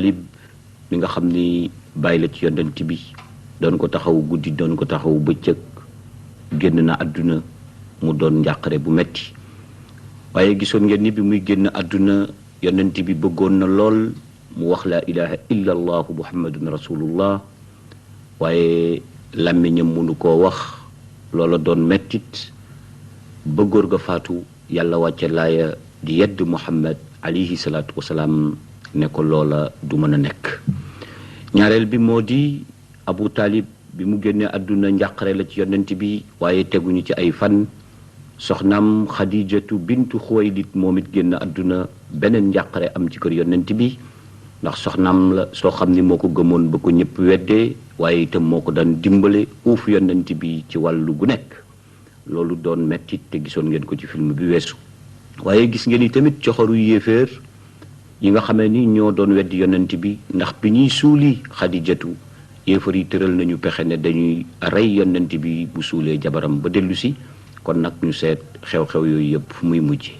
Talib mi nga xam ni bàyyi la ci yonent bi doon ko taxaw guddi doon ko taxaw bëccëg génn na àdduna mu doon njàqare bu metti waaye gisoon ngeen ni bi muy génn àdduna yonent bi bëggoon na lool mu wax laa ilaha illa allahu muhammadun rasulullah waaye làmmiñam mënu koo wax loola doon mettit ba góor ga faatu yàlla wàcce laaya di yedd muhammad alayhi salaatu wasalaam ne ko loola du mën a nekk ñaareel bi moo di Abu Talib bi mu génnee àdduna njàqare la ci yonent bi waaye teguñu ci ay fan soxnaam Xadijatu bintu Xuwaylid moom it génn àdduna beneen njàqare am ci kër yonent bi ndax soxnaam la soo xam ni moo ko gëmoon ba ko ñëpp weddee waaye itam moo ko daan dimbale uuf yonent bi ci wàllu gu nekk loolu doon mettit te gisoon ngeen ko ci film bi weesu waaye gis ngeen ni tamit coxoru yéeféer yi nga xamee ni ñoo doon weddi yonent bi ndax bi ñuy suuli Xadijatu yéefar yi tëral nañu pexe ne dañuy rey yonent bi bu suulee jabaram ba dellu si kon nag ñu seet xew-xew yooyu yëpp fu muy mujje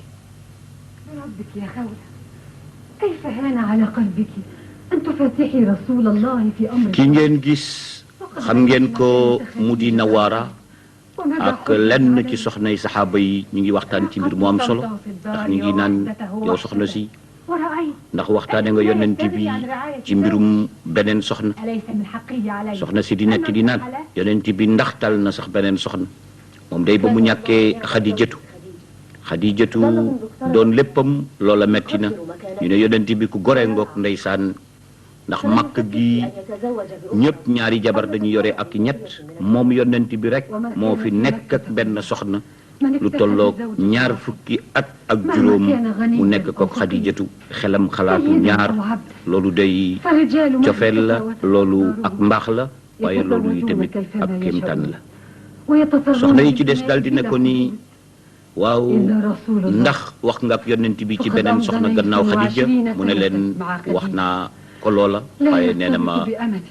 ki ngeen gis xam ngeen ko mu di Nawaara ak lenn ci soxnay saxaaba yi ñu ngi waxtaan ci mbir mu am solo ndax ñu ngi naan yow soxna si ndax waxtaane nga yonent bi ci mbirum beneen soxna si di nekk di naan yonent bi ndax tal na sax beneen soxna moom day ba mu ñàkkee Xadijatu doon léppam loola metti na ñu ne yonent bi ku goree ngoog ndeysaan ndax màkk gi ñëpp ñaari jabar dañu yore ak ñett moom yonent bi rek moo fi nekk ak benn soxna lu tolloog 20 fukki at ak juróom mu nekk ko Xadijatu xelam xalaatu ñaar loolu day cofeel la loolu ak mbaax la waaye loolu yi tamit ak kéemtaan la soxna yi ci des daal di ne ko ni waaw ndax wax nga ak yonent bi ci beneen soxna gannaaw Xadija mu ne leen wax naa ko loola waaye nee na ma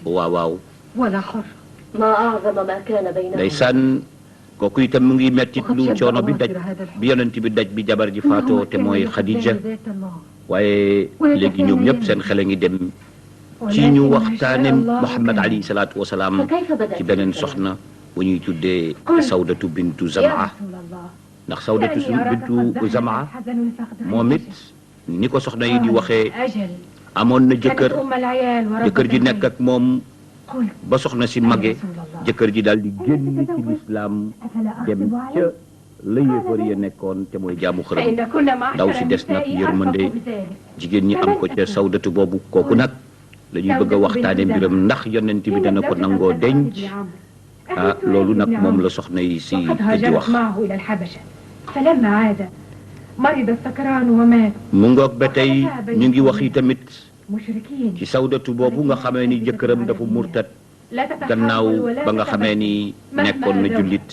waaw ndeysaan kooku itam mu ngi mettit lu coono bi daj bi yonent bi daj bi jabar ji faatoo te mooy Xadija waaye léegi ñoom ñëpp seen xel a ngi dem ci ñu waxtaane Muhammad alayhi salaatu wasalaam ci beneen soxna bu ñuy tuddee Sawdatu bintu Zamaa ndax Sawdatu bintu Zamaa moom it ni ko soxna yi di waxee amoon na jëkkër ji nekk ak moom ba soxna si mage jëkkër ji daal di génn ci lislaam dem ca la yéefar ya nekkoon te mooy jaamu xërëm ndaw si des nag yërmande jigéen ñi am ko ca Sawdatu boobu kooku nag la ñuy bëgg a waxtaane mbiram ndax yonent bi dana ko nangoo denc loolu nag moom la soxna yi si di wax mu ngoog ba tey ñu ngi wax yi tamit ci Sawdatu boobu nga xamee ni jëkkëram dafa murtat gannaaw ba nga xamee ni nekkoon na jullit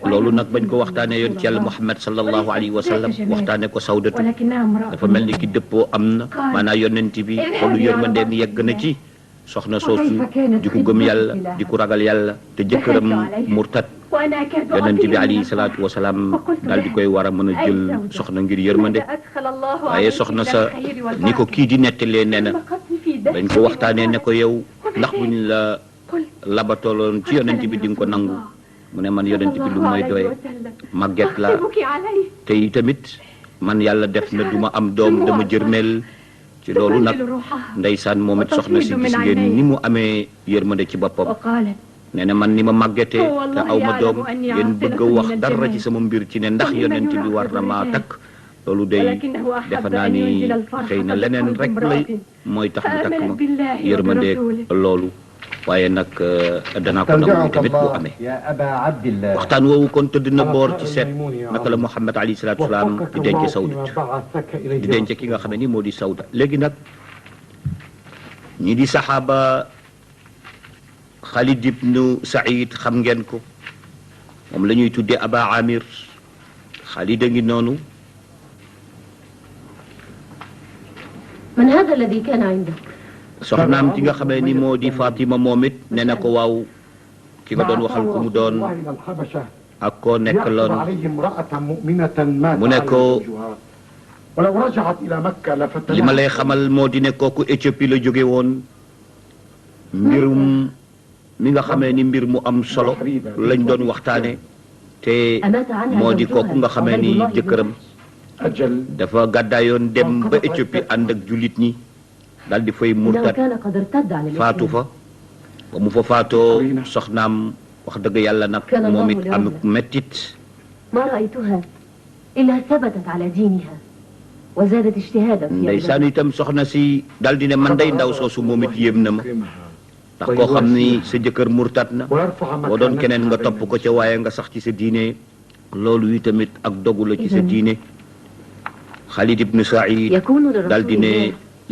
loolu nag bañ ko waxtaanee yoon ci yàlla Muhammad sallallahu alayhi wa sallam waxtaane ko Sawdatu dafa mel ni ki dëppoo am na maanaam yonent bi xolu yërmandeem yegg na ci soxna soosu di ko gëm yàlla di ko ragal yàlla te jëkkëram murtat yonent bi alayhi salaatu wasalaam daal di koy war a mën a jël soxna ngir yërmande waaye soxna sa ni ko kii di nettalee nee na dañ ko waxtaanee ne ko yow ndax buñ la labatoloon ci yonent bi di nga ko nangu mu ne man yonent bi lu may doye màgget la te tamit man yàlla def na duma am doom dama jërmeel ci loolu nag ndeysaan moom it soxna si gis ngeen ni mu amee yërmande ci boppam nee na man ni ma màggetee te aw ma doom ngeen bëgg a wax dara ci sama mbir ci ne ndax yonent bi war na maa takk loolu day defe naa ni xëy na leneen rek lay mooy tax mu takk ma yërmande loolu waaye nag danaa ko nangu tamit bu amee waxtaan woowu kon tëdd na boor ci seet naka la Muhammad alayhi salaatu wasalaam di denc Sawdatu di denc ki nga xam ne ni moo di Sawda léegi nag ñi di saxaaba Xaalid ibnu Saïd xam ngeen ko moom la ñuy tuddee Aba Amir Xaalid a ngi noonu man hada alladi kaana indak soxnaam ci nga xamee ni moo di Fatima moom it nee na ko waaw ki nga doon waxal ku mu doon ak koo nekkaloon mu ne ko li ma lay xamal moo di ne kooku Éthiopie la jóge woon mbirum mi nga xamee ni mbir mu am solo lañ doon waxtaane te moo di kooku nga xamee ni jëkkëram dafa gàddaayoon dem ba Éthiopie ànd ak jullit ñi daal di fay murtad faatu fa ba mu fa faatoo soxnaam wax dëgg yàlla nag moom it am mettit ndeysaan itam soxna si daal di ne man day ndaw soosu moom it yéem na ma ndax koo xam ni sa jëkkër murtad na boo doon keneen nga topp ko ca waaye nga sax ci sa diine loolu yi tamit ak dogu la ci sa diine Khalid ibn Saïd daal di ne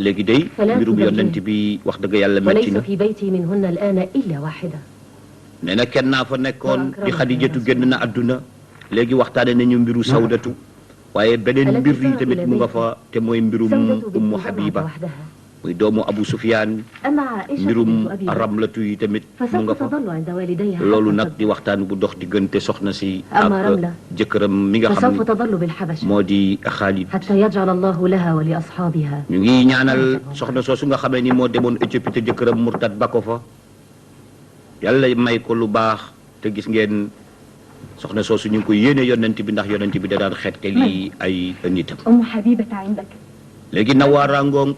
léegi day mbirum yonent bi wax dëgg yàlla metti na nee na kenn naa fa nekkoon di Xadijatu génn na àdduna léegi waxtaane nañu mbiru Sawdatu waaye beneen mbir yi tamit mu nga fa te mooy mbirum Ummu Habiba muy doomu Abu Sufyaan mbirum Ramlatu yi tamit mu nga fa loolu nag di waxtaan bu dox diggante soxna si ak jëkkëram mi nga xam ne moo di Xaalid ñu ngi ñaanal soxna soosu nga xamee ni moo demoon Éthiopie te jëkkëram murtad ba ko fa yàlla may ko lu baax te gis ngeen soxna soosu ñu ngi ko yéene yonent bi ndax yonent bi da daan xettali ay nitam léegi Nawaara ngoong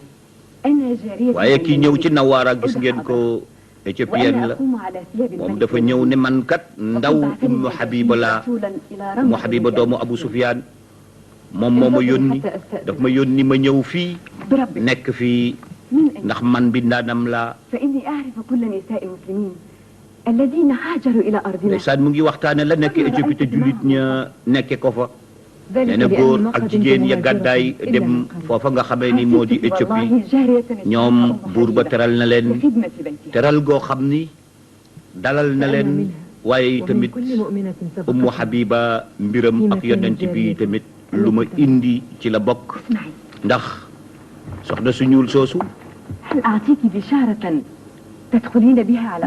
waaye kii ñëw ci Nawaara gis ngeen ko éthiopienne la moom dafa ñëw ne man kat ndaw Ummu Habiba laa Ummu Habiba doomu Abu Sufyaan moom moo ma yónni daf ma yónni ma ñëw fii nekk fii ndax man bi ndaanam laa ndeysaan mu ngi waxtaane la nekk Éthiopie te jullit ña nekke ko fa nee na góor ak jigéen ya gàddaay dem foofa nga xamee ni moo di Éthiopie ñoom buur ba teral na leen teral goo xam ni dalal na leen waaye tamit Ummu Habiba mbiram ak yonent bi tamit lu ma indi ci la bokk ndax soxna su ñuul soosu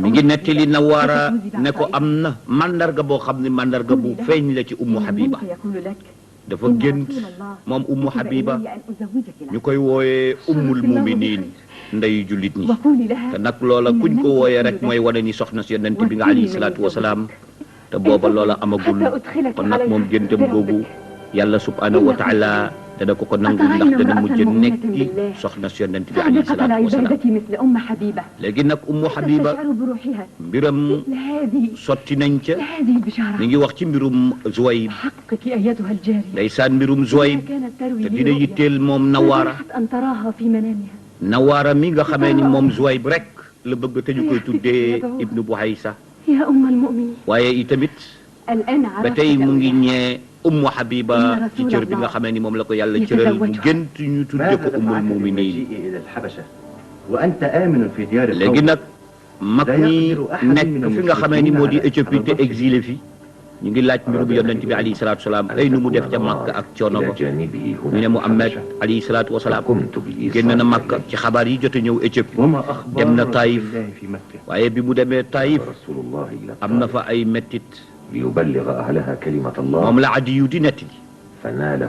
mi ngi nettali Nawaara ne ko am na mandarga boo xam ne mandarga bu feeñ la ci Ummu Habiba dafa gént moom Ummu Habiba ñu koy wooyee ummul muminin ndeyu jullit ñi te nag loola kuñ ko wooyee rek mooy wane ni soxna si yonent bi nga alayhi salaatu wasalaam te booba loola amagul kon nag moom géntam googu yàlla subhanahu wa taala dana ko nangul ndax dana mujj nekki soxna si yonent bi alayhi salaatu wasalaam léegi nag Ummu Habiba mbiram sotti nañ ca mi ngi wax ci mbirum Zuwayb ndeysaan mbirum Zuwayb te dina yitteel moom Nawaara mi nga xamee ni moom Zuwayb rek la bëgg te ñu koy tuddee Ibnu Buhaysa waaye itamit ba tey mu ngi ñee Ummu Habiba ci cër bi nga xamee ni moom la ko yàlla cëral mu gënt ñu tudde ko ummul muminin léegi nag mag ñi nekk fi nga xamee ni moo di Éthiopie te exilé fi ñu ngi laaj mbirum yonent bi alayhi salaatu wasalaam ay nu mu def ca Makka ak coono ba ñu ne Muhammad alayhi salaatu wasalaam génn na Makka ci xabaar yi jote ñëw Éthiopie dem na Taïf waaye bi mu demee Taïf am na fa ay mettit moom la Adiyu di netti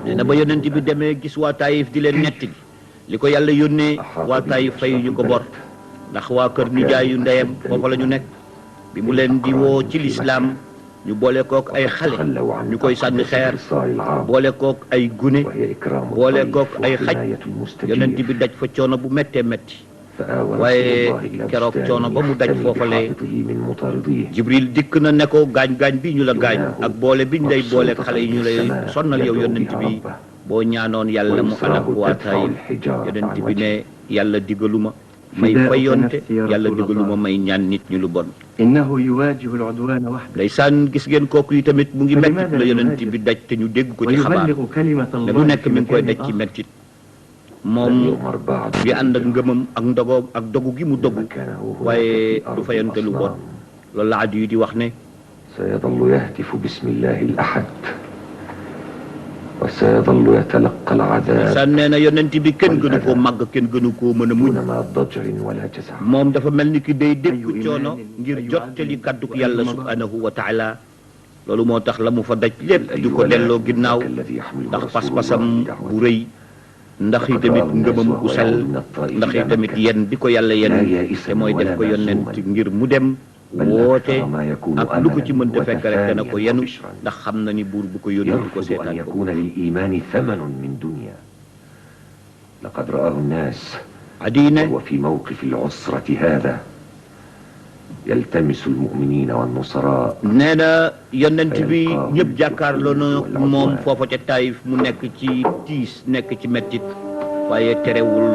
nee na ba yonent bi demee gis waa Taïf di leen netti li ko yàlla yónnee waa Taïf fay ñu ko bor ndax waa kër nijaayu ndeyam foofa la ñu nekk bi mu leen di woo ci lislaam ñu boole kook ay xale ñu koy sànni xeer boole kook ay gune boole kook ay xaj yonent bi daj fa coono bu méttee métti waaye keroog coono ba mu daj foofale Jibril dikk na ne ko gaañ-gaañ bi ñu la gaañ ak boole biñ lay boole xale yi ñu lay sonnal yow yonent bi boo ñaanoon yàlla mu alak waa Taayif yonent bi ne yàlla digaluma may fayonte yàlla digaluma may ñaan nit ñu lu bon ndeysaan gis ngeen kooku yi tamit mu ngi mettit la yonent bi daj te ñu dégg ko ci xabaar ne lu nekk mi ngi koy daj ci mettit moom ngi ànd ak ngëmam ak ndogoom ak dogu gi mu dogu waaye du fayante lu bon loolu la Adiyu di wax ne sayadallu yahtifu bismillahi al-ahad wa sayadallu yatalaqqa al-adab san nee na yonent bi kenn gënu koo màgg kenn gënu koo mën a muñ moom dafa mel ni ki day dégg coono ngir jottali kadduk yàlla subhanahu wa taala loolu moo tax la mu fa daj lépp di ko delloo ginnaaw ndax pas-pasam bu rëy ndax i tamit ngëmam gu sell ndax i tamit yen bi ko yàlla yen te mooy def ko yonent ngir mu dem woote ak lu ko ci mënta fekk rek dana ko yenu ndax xam na ni buur bu ko yónni du ko seetaan ko لقد رآه الناس عدينا وهو في موقف العسرة هذا يلتمس المؤمنين والنصراء نانا يوننت بي ñëpp jàkkaarloo na moom foofa ca Taïf mu nekk ci tiis nekk ci mettit waaye terewul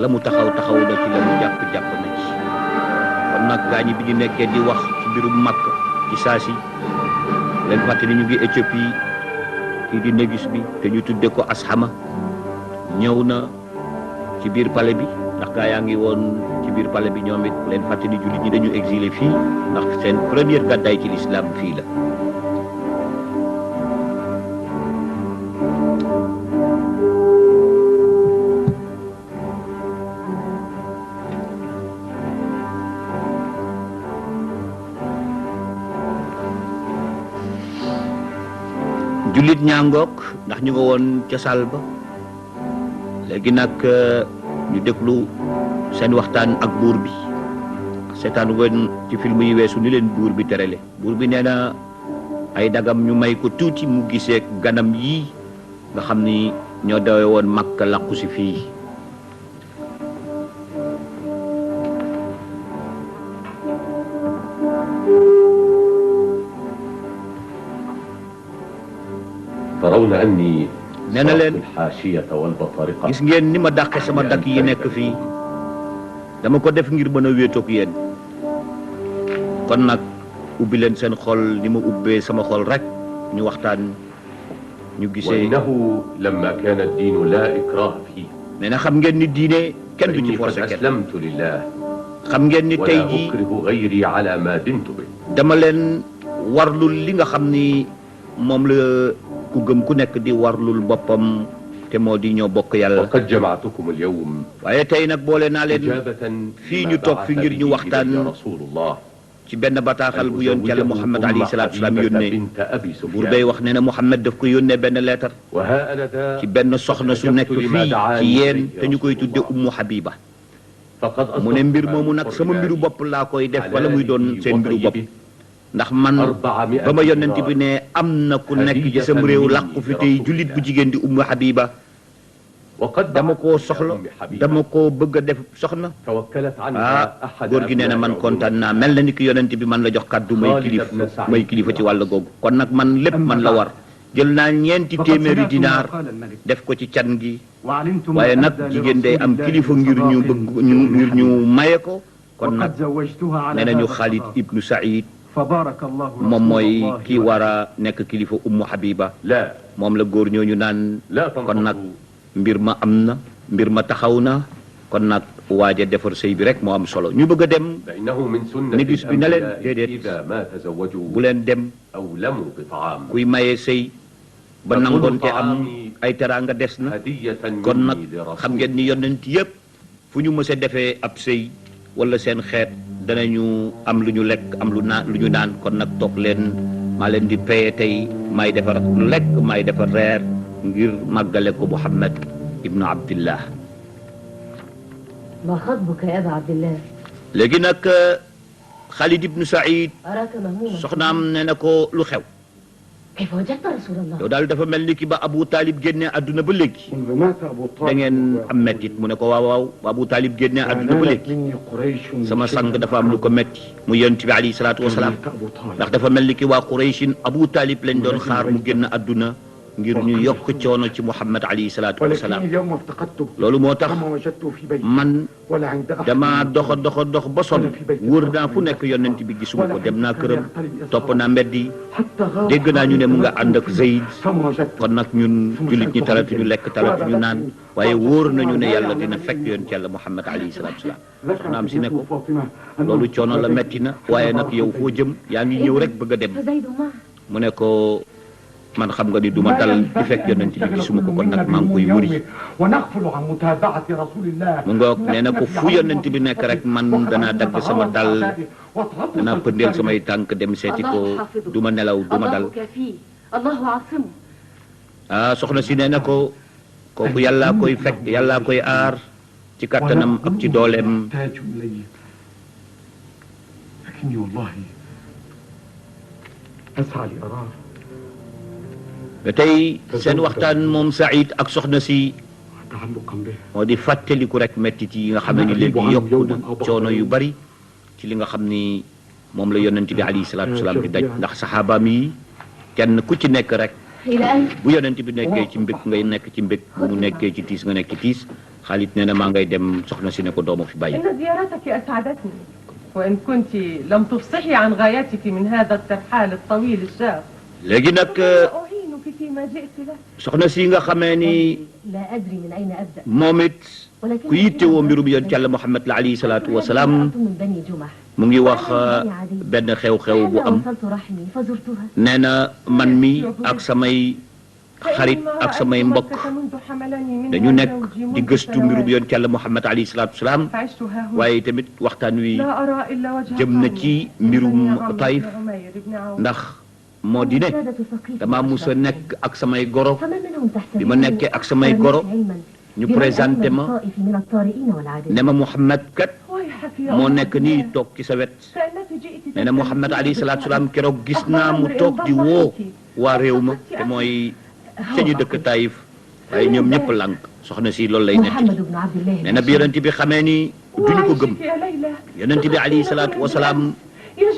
la mu taxaw na ci la mu jàpp na ci kon nag gaañi bi ñu nekkee di wax ci mbirum Makka ci saasi leen fàttali ñu ngi Éthiopie kii di Négus bi te ñu tudde ko Ashama ñëw na ci biir palais bi ndax gaa yaa ngi woon ci biir palais bi ñoom it leen fàttali jullit ñi dañu exilé fii ndax seen première gàddaay ci l'islam fii la jullit ñaangook ndax ñu nga woon ca saal ba léegi nag ñu déglu seen waxtaan ak buur bi seetaan woon ci film yi weesu ni leen buur bi terale buur bi nee na ay dagam ñu may ko tuuti mu gisee ganam yi nga xam ni ñoo dawe woon Makka làqu si fii ترون أني nee na leen الحاشية والبطارقة gis ngeen ni ma dàqe sama dakk yi nekk fii dama ko def ngir mën a wéetoog yéen kon nag ubbi leen seen xol ni ma ubbee sama xol rek ñu waxtaan ñu gisee وإنه لما كان الدين لا إكراه فيه nee na xam ngeen ni diine kenn du ci forcé kenn أسلمت لله xam ngeen ni tey ولا jii أكره غيري على ما دنت به dama leen warlul li nga xam ni moom la ku gëm ku nekk di warlul boppam te moo di ñoo bokk yàlla وقد جمعتكم اليوم waaye tey nag boole naa leen إجابة fii ñu toog fi ngir ñu waxtaan رسول الله ci benn bataaxal bu yoon Yàlla Muhammad alayhi salaatu wasalaam yónnee بنت أبي buur سفيان day wax ne ne Muhammad daf ko yónnee benn leetar وها أنا ذا ci benn soxna su nekk fii ci yéen te ñu koy tudde Ummu Habiba فقد mu ne mbir moomu nag sama mbiru bopp laa koy def wala muy doon seen mbiru bopp ndax man ba ma yonent bi ne am na ku nekk ci sam réew làqu fi tey jullit bu jigéen di Ummu Habiba dama koo soxla dama koo bëgg a def soxna góor gi nee na man kontaan naa mel na ni ki yonent bi man la jox kàddu may kilifa ci wàll googu kon nag man lépp man la war jël naa 4 téeméeri dinaar def ko ci can gi waaye nag jigéen day am kilifa ngir ñu bëgg ngir ñu maye ko kon nag nee nañu Khalid ibnu Saïd moom mooy kii war a nekk kilifa Ummu Habiba moom la góor ñooñu naan kon nag mbir ma am na mbir ma taxaw na kon nag waaja defar sëy bi rek moo am solo ñu bëgg a dem Négus bi na leen déedéet bu leen dem kuy maye sëy ba nangoon te am ay teraanga des na kon nag xam ngeen ni yonent yëpp fu ñu mës a defee ab sëy wala seen xeet danañu am lu ñu lekk am lu ñu naan kon nag toog leen maa leen di paye tey maay defar lekk maay defar reer ngir màggale ko Muhammad ibnu Abdillah ما خطبك يا أبا عبد الله léegi nag Khalid ibnu Saïd أراك مهموما soxnaam nee na ko lu xew كيف وجدت رسول الله yow daal dafa mel ni ki ba Abu Talib génne àdduna ba léegi da ngeen am mettit mu ne ko waaw waaw ba Abu Talib génne àdduna ba léegi sama sang dafa am lu ko metti mu yonent bi alayhi salaatu wasalaam ndax dafa mel ni ki waa Qurayshin Abu Talib lañ doon xaar mu génn àdduna ngir ñu yokk coono ci Muhammad alayhi salaatu wasalaam loolu moo tax man dama dox ba sonn wër naa fu nekk yonent bi gisuma ko dem naa këram topp naa mbedd yi dégg naa ñu ne mu nga ànd ak Zayd kon nag ñun jullit ñi talatuñu lekk talatuñu naan waaye wóor nañu ne yàlla dina fekk yonent yàlla Muhammad alayhi salaatu wasalaam soxnaam si ne ko loolu coono la metti na waaye nag yow foo jëm yaa ngi ñëw rek bëgg a dem mu ne ko man xam nga ni duma dal di fekk yonent bi gisuma ko kon nag maa ngi koy wëri mu ngoog nee na ko fu yonent bi nekk rek man danaa dagg sama dal danaa pëndeel samay tànk dem seeti ko duma nelaw duma dal soxna si nee na ko kooku yàllaa koy fekk yàllaa koy aar ci kattanam ak ci dooleem. لكني والله أسعى لأراه. ba tey seen waxtaan moom Saïd ak soxna si تعلقا به. moo di fàttaliku rek mettit yi nga xam ne ni léegi yokku na coono yu bari ci li nga xam ni moom la yonent bi alayhi salaatu wasalaam di daj ndax saxaabaam yi kenn ku ci nekk rek bu yonent bi nekkee ci mbég ngay nekk ci mbég bu mu nekkee ci tiis nga nekk ci tiis. Xaalit nee na maa ngay dem soxna si ne ko doomu fi bàyyi. إن زيارتك أسعدتني وإن كنت لم تفصحي عن غايتك من هذا الترحال الطويل الشاق. léegi nag أعينك فيما جئت له. soxna si nga xamee ni لا أدري من أين أبدأ. moom it ku yittewoo mbirum yonent Yàlla Muhammad la alayhi salaatu wa salaam من بني جمح. mu ngi wax benn xew-xew bu am وصلت رحمي فزرتها. nee na man mi ak samay xarit ak samay mbokk dañu nekk di gëstu mbirum yonent Yàlla Muhammad alayhi salaatu wa salaam waaye tamit waxtaan wi jëm na ci mbirum Taïf ndax moo di ne dama musa nekk ak samay goro bi ma nekkee ak samay goro ñu présenté ma ne ma Muhammad kat moo nekk nii toog ci sa wet nee na Muhammad alayhi salaatu wa salaam keroog gis naa mu toog di woo waa réew ma te mooy ca ñu dëkk Taïf waaye ñoom ñëpp lànk soxna si loolu lay netti nee na bi yonent bi xamee ni duñu ko gëm yonent bi alayhi salaatu wa salaam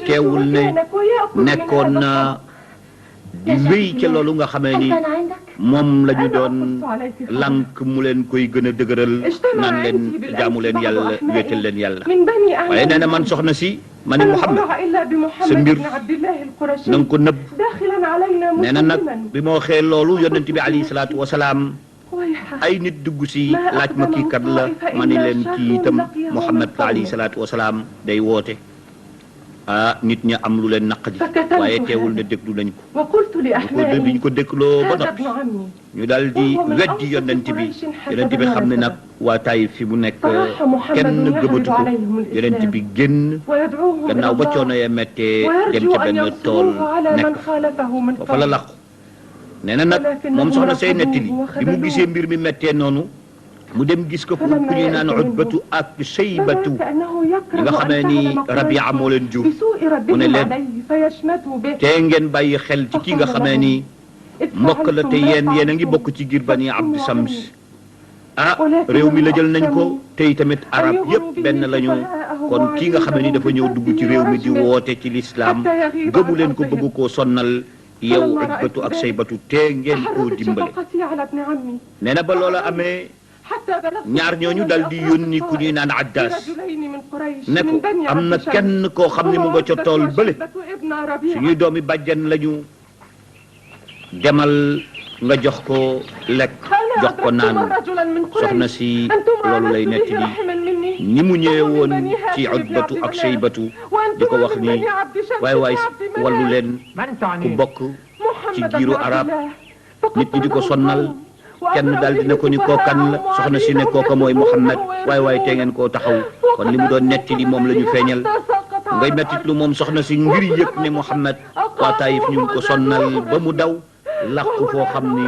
teewul ne nekkoon na di wéy ca loolu nga xamee ni moom la ñu doon lànk mu leen koy gën a dëgëral naan leen jaamu leen yàlla wéetal leen yàlla waaye nee na man soxna si ma ni Muhammad sa mbir na nga ko nëbb nee na nag bi ma waxee loolu yonent bi alayhi salaatu wa salaam ay nit dugg si laaj ma kii kat la ma ni leen kii itam Muhammad alayhi salaatu wa salaam day woote nit ña am lu leen naqadi waaye teewul ne déglu nañ ko bi ñu ko dégloo ba noppi ñu daal di weddi yonent bi xam ne nag waa Taïf fi mu nekk kenn gëmatu ko yonent bi génn gannaaw ba coono ya mettee dem ca benn tool nekk fa la laqu nee na nag moom soxna say nettali bi mu gisee mbir mi mettee noonu mu dem gis ko fu ku ñuy naan Utbatu ak Shaybatu ñi nga xamee ni Rabia moo leen jur mu ne leen te ngeen bàyyi xel ci ki nga xamee ni mbokk la te yéen a ngi bokk ci giir Bani Abdi Sams réew mi la jël nañ ko tey tamit arab yëpp benn lañu kon kii nga xamee ni dafa ñëw dugg ci réew mi di woote ci lislaam gëmu leen ko bëgg koo sonnal yow Utbatu ak Shaybatu te ngeen koo dimbale nee na ba loola amee ñaar ñooñu dal di yónni ku ñuy naan Addaas ne ko am na kenn koo xam ne mu nga ca tool bële suñuy doomi bàjjen lañu demal nga jox ko lekk jox ko naan soxna si loolu lay netti li ni mu ñëwee woon ci Utbatu ak Shaybatu di ko wax ni waay wallu leen ku bokk ci giiru arab nit ñi di ko sonnal kenn daal dina ko ni kookan la soxna si ne kooka mooy Muhammad waay te ngeen koo taxaw kon li mu doon netti li moom la ñu feeñal ngay mettit lu moom soxna si ngir yëg ne Muhammad waa Taïf ñu ngi ko sonnal ba mu daw làqu foo xam ni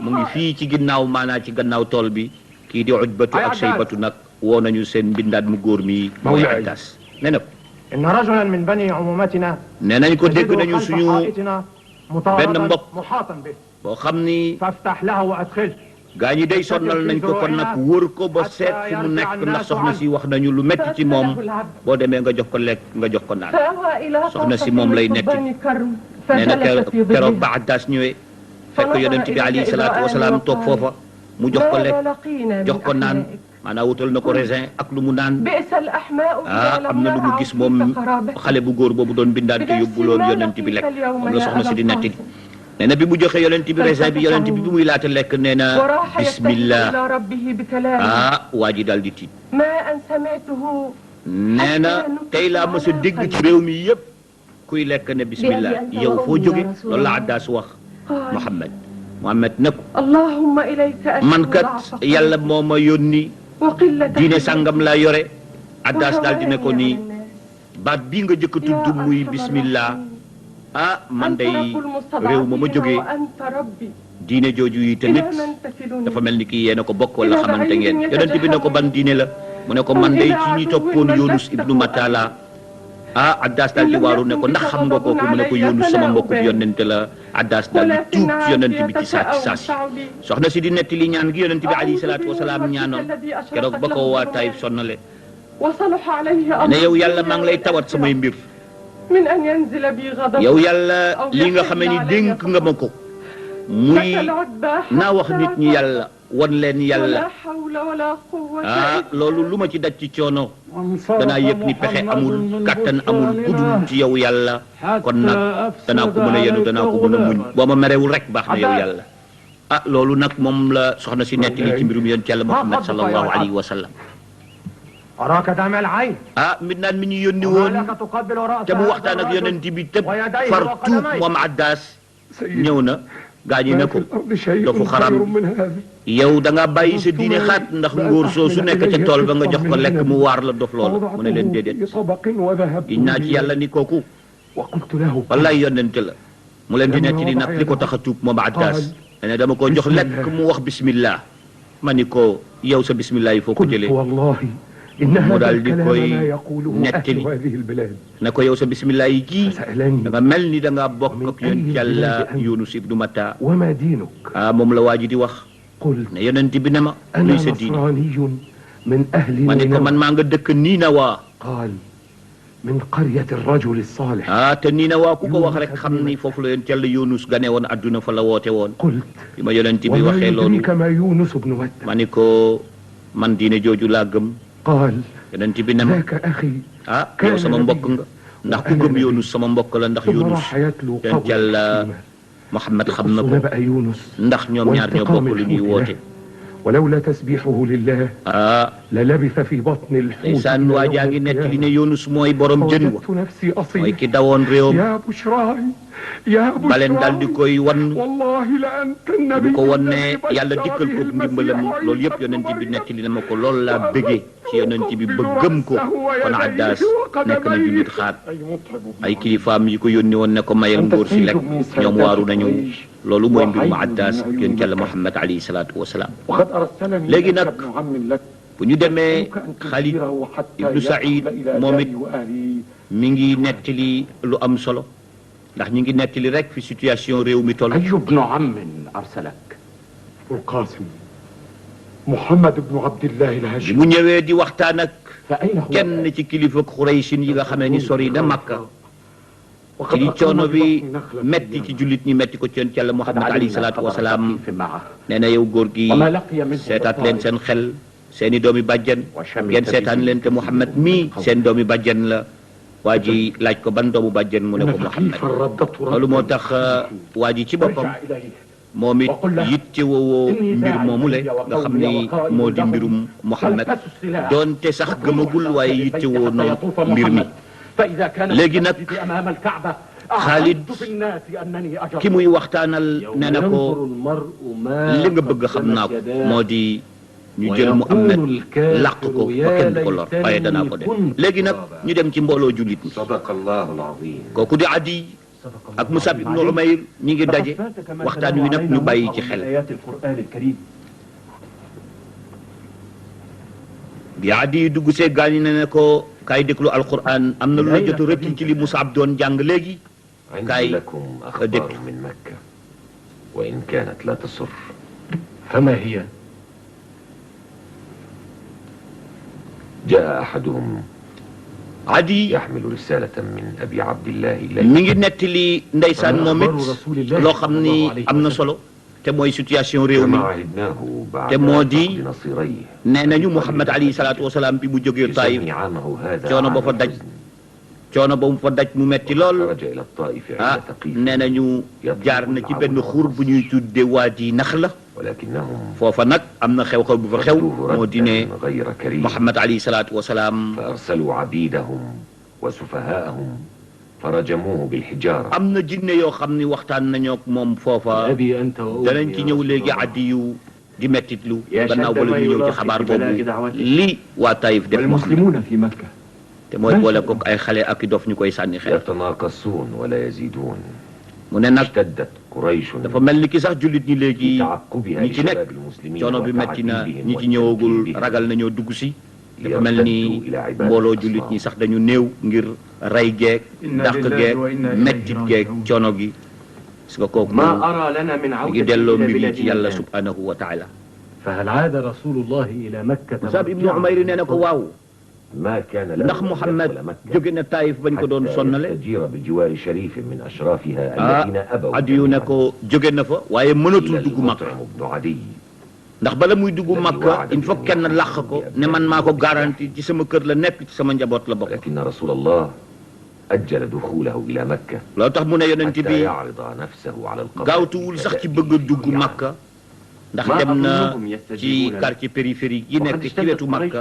mu ngi fii ci ginnaaw maanaa ci gannaaw tool bi kii di Utbatu ak Shaybatu nag woo nañu seen mbindaat mu góor mi mooy Addaas ne na ko inna rajulan min bani umumatina nee nañ ko dégg nañu suñu benn mbokk boo xam ni faftah lahu wa adkhil gaa ñi day sonnal nañ ko kon nag wër ko ba seet fu mu nekk ndax soxna si wax nañu lu metti ci moom boo demee nga jox ko lekk nga jox ko naan soxna si moom lay netti nee na keroog ba Addaas ñëwee fekk yonent bi alayhi salaatu wasalaam toog foofa mu jox ko lekk jox ko naan maanaam wutal na ko raisin ak lu mu naan am na lu mu gis moom xale bu góor boobu doon bindaan te yóbbuloon yonent bi lekk moom la soxna si di netti nee na bi mu joxe yonent bi raisin bi yonent bi muy laata lekk nee na bismillah waa ji daal di tiit nee na tey laa mës a dégg ci réew mi yëpp kuy lekk ne bismillah yow foo jóge loolu la Addaas wax Muhammad ne ko man kat yàlla moo ma yónni diine sàngam laa yore Addaas daal di ne ko nii baat bii nga jëkk a tudd muy bismillah man day réew ma jógee diine jooju yi tamit dafa mel ni kii yéen a ko bokk wala xamante ngeen yonent bi ne ko ban diine la mu ne ko man day ci ñi toppoon Yunus ibnu Matala Addas daal di waaru ne ko ndax xam nga kooku mu ne ko Yunus sama mbokku yonent la Addas daal di tuub ci yonent bi ci saasi soxna si di nettali ñaan gi yonent bi alayhi salaatu wasalaam ñaanoon keroog ba ko waa Taïf sonnale ne yow yàlla maa ngi lay tawat samay mbir yow yàlla li nga xamee ni dénk nga ma ko muy naa wax nit ñi yàlla wan leen yàlla loolu lu ma ci daj ci coono danaa yëg ni pexe amul kattan amul kudul ci yow yàlla kon nag danaa ko mën a yenu danaa ko mën a muñ boo ma merewul rek baax na yow yàlla loolu nag moom la soxna si nettali ci mbirum yonent yàlla Muhammad sallallahu alayhi wa sallam mit naan mi ñu yónni woon te mu waxtaan ak yonent bi te far tuub moom Addas ñëw na gaañi ne ko dofu xaram yow da nga bàyyi sa diine xaat ndax ngóor soo su nekk ca tool ba nga jox ko lekk mu waar la dof loola mu ne leen déedéet giñ naa ci yàlla ni kooku wallaay yonent la mu leen di nettali nag li ko tax a tuub moom Addas ne dama ko jox lekk mu wax bismillah ma ni ko yow sa bismillah yi foo ko jëlee mu daal di koy nettali ne ko yow sa bismillah yi ji da nga mel ni da ngaa bokk ak yonent yàlla Yunus ibnu Matta moom la waa ji di wax ne yonent bi ne ma luy sa diine ma ne ko man maa nga dëkk Ninawa te Ninawa ku ko wax rek xam ni foofu la yonent yàlla Yunus gane woon adduna fa la woote woon bi ma yonent bi waxee loolu ma ne ko man diine jooju laa gëm yonent bi ne ma yow sama mbokk nga ndax ku gëm Yunus sama mbokk la ndax Yunus yonent yàlla Muhammad xam na ko ndax ñoom ñaar ñoo bokk lu ñuy woote ولولا تسبيحه لله للبث في بطن الحوت ndeysaan waa jaa ngi nettali ne Yunus mooy borom jën wa mooy ki dawoon réewam baleen daal di koy wan bu ko wan ne yàlla dikkal ko ndimbalam loolu yëpp yonent bi nettali na ma ko loolu laa bëggee ci yonent bi ba gëm ko kon Addas nekk na jullit xaat ay kilifaam yi ko yónni woon ne ko mayal ngóor si lekk ñoom waaru nañu loolu mooy mbirum Addas ak yonent yàlla Muhammad alayhi salaatu wa salaam léegi nag bu ñu demee Khalid ibnu Saïd moom it mi ngi nettali lu am solo ndax ñu ngi nettali rek fi situation réew mi toll. أي ابن عم أرسلك؟ القاسم محمد بن عبد الله الهاشمي. mu ñëwee di waxtaan ak kenn ci kilifa Xuraysin yi nga xamee ni sori na Makka ci di coono bi metti ci jullit ñi metti ko ci yonent Yàlla Muhammad alayhi salaatu wa salaam nee na yow góor gi seetaat leen seen xel seeni doomi bàjjen ngeen seetaan leen te Muhammad mii seen doomi bàjjen la. waa ji laaj ko ban doomu bàjjen mu ne ko Muhammad loolu moo tax waa ji ci boppam moom it yitte woowoo mbir moomu le nga xam ni moo di mbirum Muhammad doonte sax gëmagul waaye yitte woo noonu mbir mi léegi nag Khalid ki muy waxtaanal nee na ko li nga bëgg xam naa ko moo di ñu jël Muhammad làq ko ba kenn du ko lor waaye danaa ko def léegi nag ñu dem ci mbooloo jullit ñi kooku di Adi ak Musab ibn Umayr ñi ngi daje waxtaan wi nag ñu bàyyi ci xel bi Adi dugg see gaañ ne ne ko kaay déglu alquran am na lu la jot a rëcc ci li Musab doon jàng léegi kaay déglu من مكة وإن كانت لا تصر فما هي؟ جاء أحدهم Adi يحمل رسالة من أبي عبد الله mi ngi nettali ndeysaan moom it loo xam ni am na solo te mooy situation réew mi te moo di nee nañu Muhammad alayhi salaatu wasalaam bi mu jógee Taïf coono ba fa daj coono ba mu fa daj mu metti lool nee nañu jaar na ci benn xur bu ñuy tudde Waadi Naxla foofa nag am na xew-xew bu fa xew moo di ne Muhammad alayhi salaatu wasalaam فأرسلوا عبيدهم وسفهاءهم فرجموه بالحجارة am na jinne yoo xam ni waxtaan nañoo ak moom foofa danañ ci ñëw léegi addiyu di mettitlu gannaaw ba la ñu ñëw ci xabaar boobu lii waa Taïf def والمسلمون في مكة te mooy boole kook ay xale ak i dof ñu koy sànni xel يتناقصون ولا يزيدون mu ne nag اشتدت قريش dafa mel ni ki sax jullit ñi léegi تعقبها ñi ci nekk لشباب المسلمين coono bi metti na وتعذيبهم ñi ci ñëwagul وتكذيبهم ragal nañoo dugg si dafa mel ni ليرتدوا إلى عبادة mbooloo jullit ñi sax dañu néew ngir rey geeg dàq geeg mettit geeg coono gi parce que kooku ما أرى لنا من mi ngi عودة delloo إلى mbir yi ci بلادنا yàlla الآن. subhanahu wa taala فهل عاد رسول الله إلى مكة Musab ibnu Umayr nee na ko waaw ما كان له ndax أن Muhammad يدخل مكة jóge na Taïf bañ ko doon حتى sonnale يستجير بجوار شريف من أشرافها ah الذين أبوا Adiyu ne ko jóge na fa waaye mënatul إلى dugg Makka المطعم بن عدي ndax bala muy dugg Makka il faut kenn làq ko ne man maa ko garanti ci sama kër la nekk ci sama njaboot la bokk ولكن رسول الله أجل دخوله إلى مكة loolu tax mu ne yonent حتى bi يعرض نفسه على القبائل gaawtuwul sax ci bëgg a dugg Makka ndax dem na ci quartier périphérique yi nekk ci wetu Makka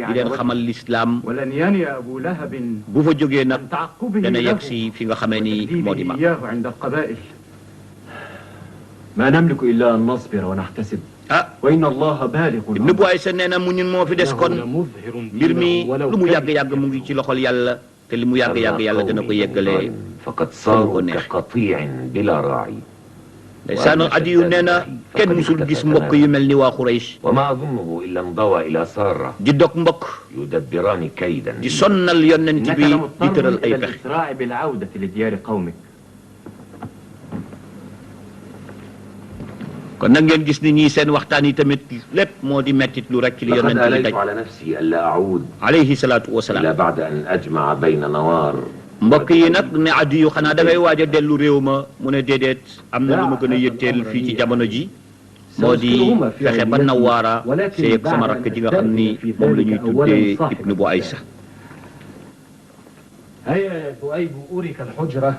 di leen xamal l'islam ولن يني أبو لهب bu fa jógee nag عن تعقبه dana له yegg si fi nga xamee ni moo di وتكذيبه Makka إياه عند القبائل ما نملك إلا أن نصبر ونحتسب ah وإن الله بالغ Ibnu Buaysa nee na mu ñun moo fi des kon mbir mi lu mu yàgg-yàgg mu ngi ci loxol yàlla te li mu yàgg-yàgg yàlla dana ko yeggalee فقد صاروا كقطيع بلا راعي ndeysaan Adiyu nee na kenn musul gis mbokk yu mel ni waa Quraysh وما أظنه إلا انضوى إلى سارة di dog mbokk يدبران كيدا di sonnal yonent إنك bi di لمضطر tëral ay إلى pexe الإسراع بالعودة لديار قومك kon nag ngeen gis ni ñii seen waxtaan yi tamit lépp moo di mettit lu rek ci li لقد yonent bi آليت daj على نفسي ألا أعود alayhi salaatu إلا wasalaam بعد أن أجمع بين نوار mbokk yi nag ne Adiyu xanaa dangay waaj a dellu réew ma mu ne déedéet am na lu ma gën a yëtteel fii ci jamono ji moo di fexe ba Nawaara seeg sama rakk ji nga xam ni moom la ñuy tuddee Ibnu Buaysa هيا يا ذؤيب أريك الحجرة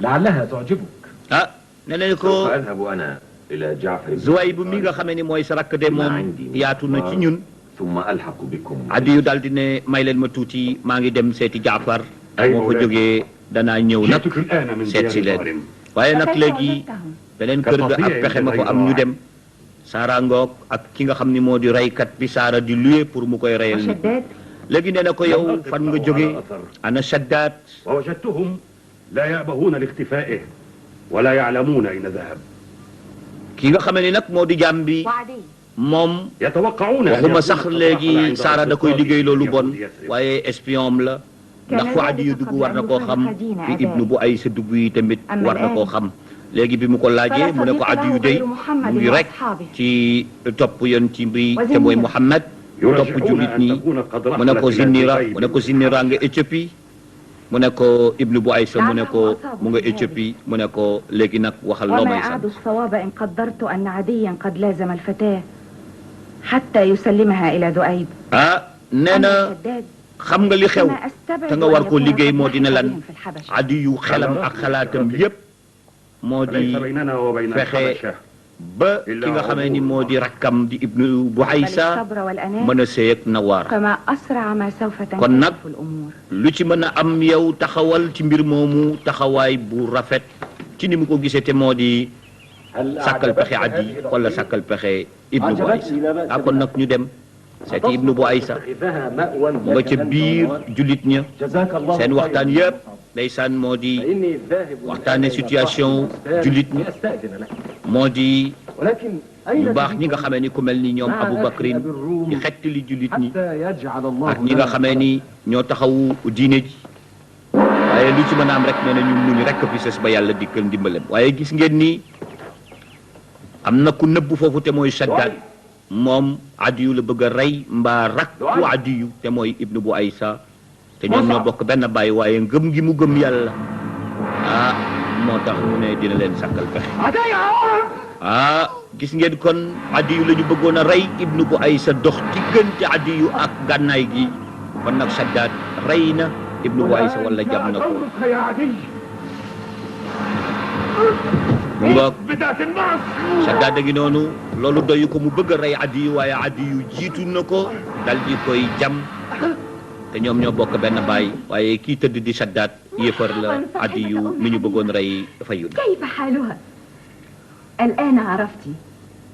لعلها تعجبك ah ne nañu ko سوف أذهب أنا إلى جعفر بن Zuwayb mi nga xamee ni mooy sa rakk de moom yaatu na ci ñun ثم ألحق بكم Adiyu daal di ne may leen ma tuuti maa ngi dem seeti Jaafar moo fa jógee danaa ñëw nag جئتك الآن من seet si ديار leen ظالم waaye nag léegi beneen kër ga ak pexe ma fa am ñu dem Saara ngoog ak ki nga xam ni moo di reykat bi Saara di luye pour mu koy reyal nit léegi nee na ko yow fan nga jógee ana Shaddaad ووجدتهم لا يأبهون لاختفائه ولا يعلمون أين ذهب ki nga xamee ni nag moo di jaam bi moom يتوقعون أن waxuma يكون sax قد léegi رحل عند Saara da koy أصدقائه liggéey loolu في bon يهود يثرب. waaye espion la ndax fu Adiyu dugg war na koo xam fi Ibnu Buaysa dugg yi tamit war na koo xam léegi bi mu ko laajee mu ne ko Adiyu day mu ngi rek ci topp yonent bi te mooy Muhammad topp jullit ñi mu ne ko Zinnira mu ne ko Zinnira nga Éthiopie mu ne ko Ibnu Buaysa mu ne ko mu nga Éthiopie mu ne ko léegi nag waxal loo وما may أعد sant الصواب إن قدرت أن عديا قد لازم الفتاة حتى يسلمها إلى ذؤيب ah nee na شداد xam nga li xew كما أستبعد te nga war أن ko يكون liggéey قد moo dina lan لحقهم في الحبشة. Adiyu xelam ak xalaatam yépp moo di ليس بيننا وبين fexe الحبشة ba ki nga xamee ni moo di rakkam di Ibnu بل Buaysa الصبر والأناة mën a sëy ak Nawaara فما أسرع ما سوف kon nag تنكشف الأمور lu ci mën a am yow taxawal ci mbir moomu taxawaay bu rafet ci ni mu ko gisee te moo di sàkkal pexe Adi wala sàkkal pexe Ibnu Buaysa ah kon nag ñu dem seeti Ibnu Buaysa mu nga ca biir jullit ña seen waxtaan yëpp ndeysaan moo di waxtaane situation jullit ñi moo di ñu baax ñi nga xamee ni ku mel ni ñoom Abu Bakrin di xettali jullit ñi ak ñi nga xamee ni ñoo taxawu diine ji waaye lu ci mën a am rek nee na ñu muñ rek fi sës ba yàlla dikkal ndimbalem waaye gis ngeen ni am na ku nëbb foofu te mooy Shaddaad moom Adiyu la bëgg a rey mbaa rakku Adiyu te mooy Ibnu Buaysa te ñoom ñoo bokk benn bàyyi waaye ngëm gi mu gëm yàlla ah moo tax mu ne dina leen sàkkal pexe ah gis ngeen kon Adiyu la ñu bëggoon a rey Ibnu Buaysa dox diggante Adiyu ak gànnaay gi kon nag Shaddaad rey na Ibnu Buaysa wala jam na ko mu ngoog Shaddaad a ngi noonu loolu doyu ko mu bëgg a rey Adiyu waaye Adiyu jiitu na ko dal di koy jam te ñoom ñoo bokk benn baay waaye kii tëdd di Shaddaad yéefar la Adiyu mi ñu bëggoon rey dafa yónni كيف حالها؟ الآن عرفت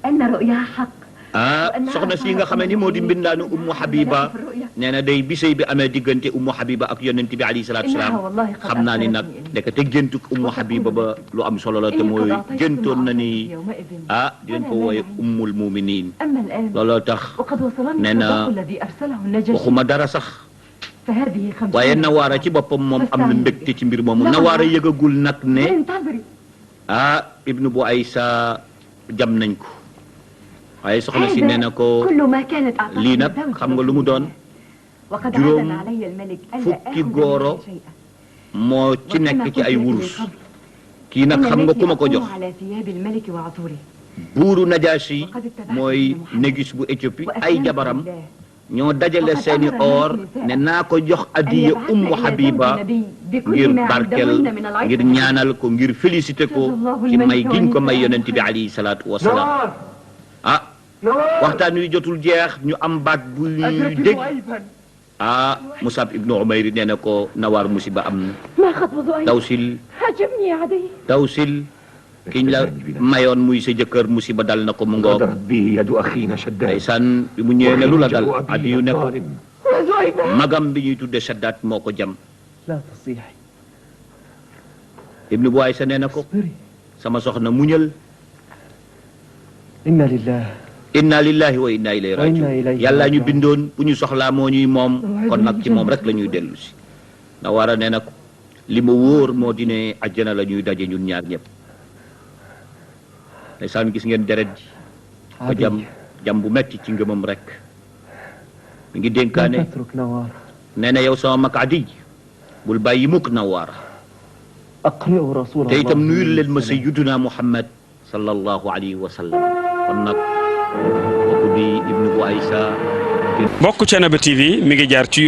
أن رؤياها حق soxna si nga xamee ni moo di mbindaanu Ummu Habiba nee na day bi sëy bi amee diggante Ummu Habiba ak yonent bi alayhi salaatu wasalaam xam naa ni nag ndekete géntuk Ummu Habiba ba lu am solo la te mooy géntoon na ni dinañ ko wooye ummul muminin looloo tax nee na waxuma dara sax waaye Nawaara ci boppam moom am na mbégte ci mbir moomu Nawaara yëgagul nag ne Ibnu Bu Aysa jam nañ ko waaye soxna si nee na ko lii nag xam nga lu mu doon juróom fukki góoro moo ci nekk ci ay wurus kii nag xam nga ku ma ko jox buuru Najaasi mooy Négus bu Éthiopie ay jabaram ñoo dajale seeni or ne naa ko jox adiya Ummu Habiba ngir barkel ngir ñaanal ko ngir félicité ko ci may giñ ko may yonent bi alayhi salaatu wasalaam waxtaan wi jotul jeex ñu am baat bu dégg Musab ibnu Umayr nee na ko Nawaar musiba am na tawsil kiñ la mayoon muy sa jëkkër musiba dal na ko mu ngoog ndeysaan bi mu ñëwee ne lu la dal Adiyu ne ko magam bi ñuy tudde Shaddaat moo ko jam Ibnu Bu Aysa nee na ko sama soxna muñal inna lillahi wa inna ilayhi rajiun yàlla ñu bindoon bu ñu soxlaa moo ñuy moom kon nag ci moom rek la ñuy dellu si Nawaara nee na ko li ma wóor moo di ne àjjana la ñuy daje ñun ñaar ñëpp ndeysaan gis ngeen deret ji ko jam bu metti ci ngëmam rek mi ngi dénkaane nee na yow sama mag Adiy bul bàyyi mukk Nawaara te itam nuyul leen ma sayyiduna Muhammad sallallahu alayhi wa sallam kon nag kooku di Ibnu Bu Aysa mbokk Thiénaba TV mi ngi jaar ci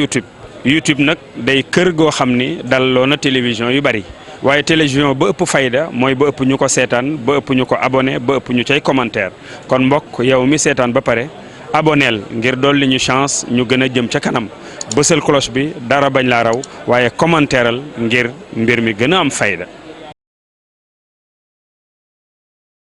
YouTube nag day kër goo xam ni dalloo na télévision yu bari waaye télévision ba ëpp fayda mooy ba ëpp ñu ko seetaan ba ëpp ñu ko abonné ba ëpp ñu cay commentaire kon mbokk yow mi seetaan ba pare aboneel ngir dolli ñu chance ñu gën a jëm ca kanam bësal cloche bi dara bañ laa raw waaye commentaireal ngir mbir mi gën a am fayda